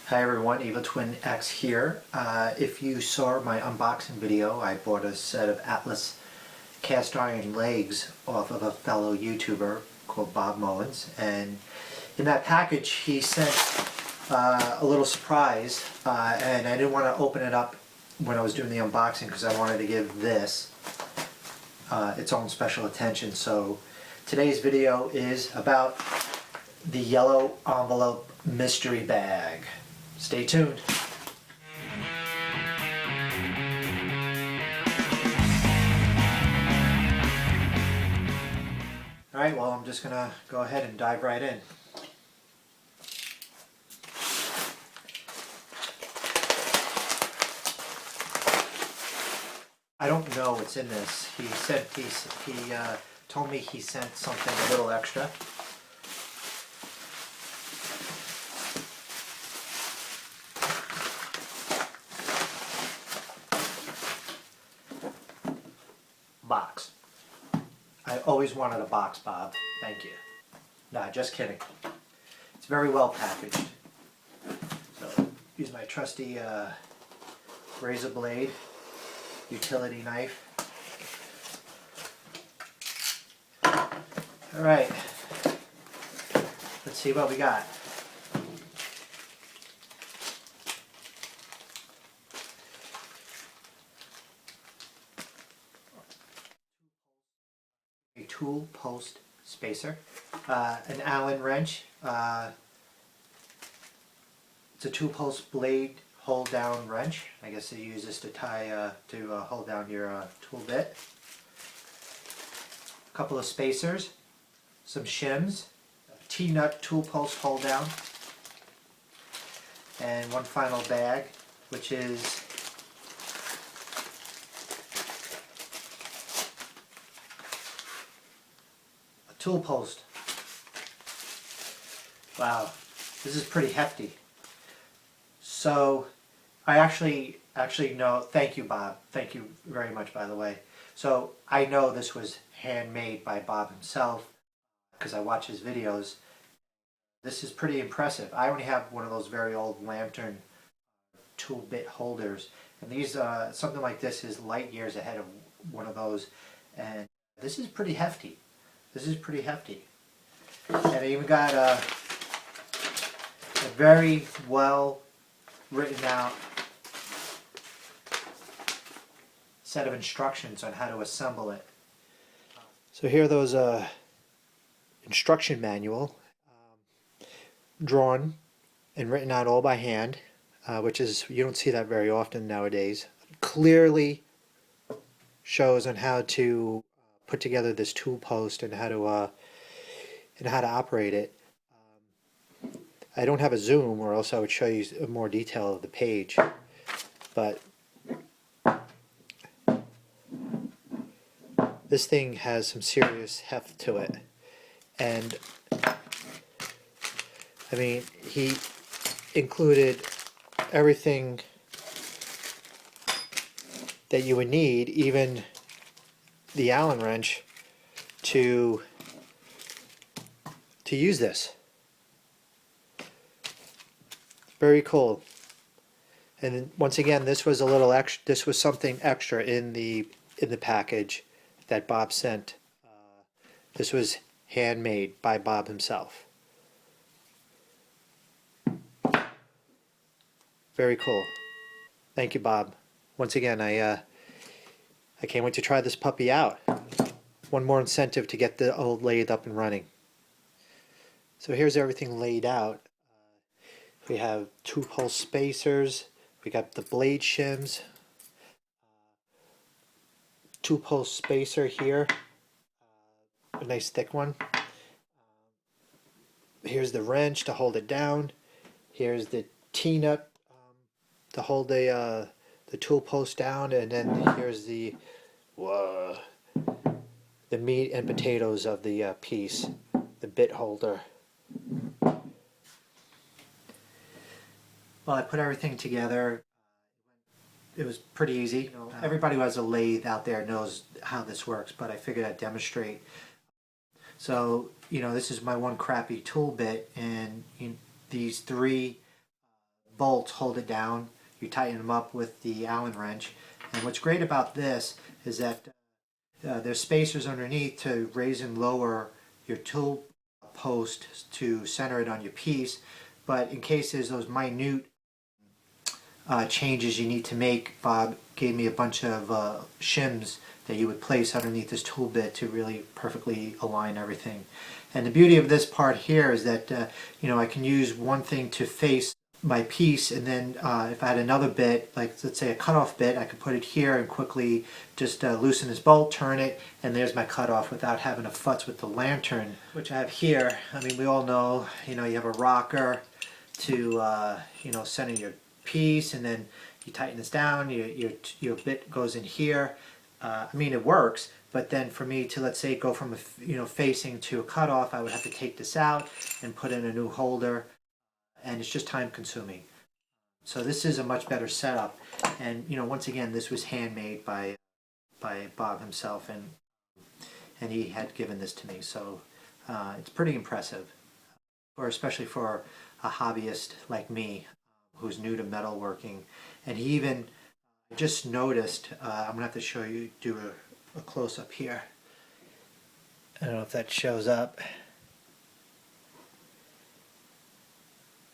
Hi everyone, Evil Twin X here. If you saw my unboxing video, I bought a set of Atlas cast iron legs off of a fellow YouTuber called Bob Mullins, and in that package he sent a little surprise, and I didn't want to open it up when I was doing the unboxing because I wanted to give this its own special attention. So today's video is about the yellow envelope mystery bag. Stay tuned. Alright, well, I'm just going to go ahead and dive right in. I don't know what's in this. He said he told me he sent something a little extra. Box. I always wanted a box, Bob. Thank you. Nah, just kidding. It's very well packaged. So, use my trusty razor blade, utility knife. Alright. Let's see what we got. A tool post spacer, an Allen wrench. It's a two-post blade hold down wrench. I guess you use this to tie hold down your tool bit. A couple of spacers, some shims, a T-nut tool post hold down, and one final bag, which is tool post. Wow, this is pretty hefty. So I actually know, thank you Bob, thank you very much by the way. So I know this was handmade by Bob himself because I watch his videos. This is pretty impressive. I only have one of those very old lantern tool bit holders, and these something like this is light years ahead of one of those, and this is pretty hefty. This is pretty hefty. And I even got a very well written out set of instructions on how to assemble it. So here are those instruction manual, drawn and written out all by hand, which is, you don't see that very often nowadays. Clearly shows on how to put together this tool post and how to operate it. I don't have a zoom, or else I would show you more detail of the page, but this thing has some serious heft to it. And I mean, he included everything that you would need, even the Allen wrench, to use this. Very cool. And once again, this was a little extra. This was something extra in the package that Bob sent. This was handmade by Bob himself. Very cool. Thank you, Bob. Once again, I can't wait to try this puppy out. One more incentive to get the old lathe up and running. So here's everything laid out. We have two pole spacers. We got the blade shims. Two pole spacer here. A nice thick one. Here's the wrench to hold it down. Here's the T-nut to hold the tool post down, and then here's the meat and potatoes of the piece, the bit holder. Well, I put everything together. It was pretty easy. Everybody who has a lathe out there knows how this works, but I figured I'd demonstrate. So, this is my one crappy tool bit, and these three bolts hold it down. You tighten them up with the Allen wrench. And what's great about this is that there's spacers underneath to raise and lower your tool post to center it on your piece. But in case there's those minute changes you need to make, Bob gave me a bunch of shims that you would place underneath this tool bit to really perfectly align everything. And the beauty of this part here is that I can use one thing to face my piece, and then if I had another bit, like let's say a cutoff bit, I could put it here and quickly just loosen this bolt, turn it, and there's my cutoff without having to futz with the lantern, which I have here. I mean, we all know, you have a rocker to center your piece, and then you tighten this down, your bit goes in here. I mean, it works, but then for me to, let's say, go from a facing to a cutoff, I would have to take this out and put in a new holder, and it's just time consuming. So this is a much better setup, and once again, this was handmade by Bob himself, and he had given this to me, so it's pretty impressive, or especially for a hobbyist like me who's new to metalworking. And he even just noticed, I'm gonna have to show you, do a close-up here. I don't know if that shows up.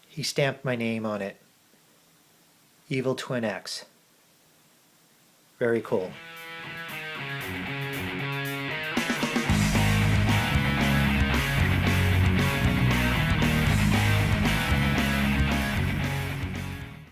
He stamped my name on it. Evil Twin X. Very cool.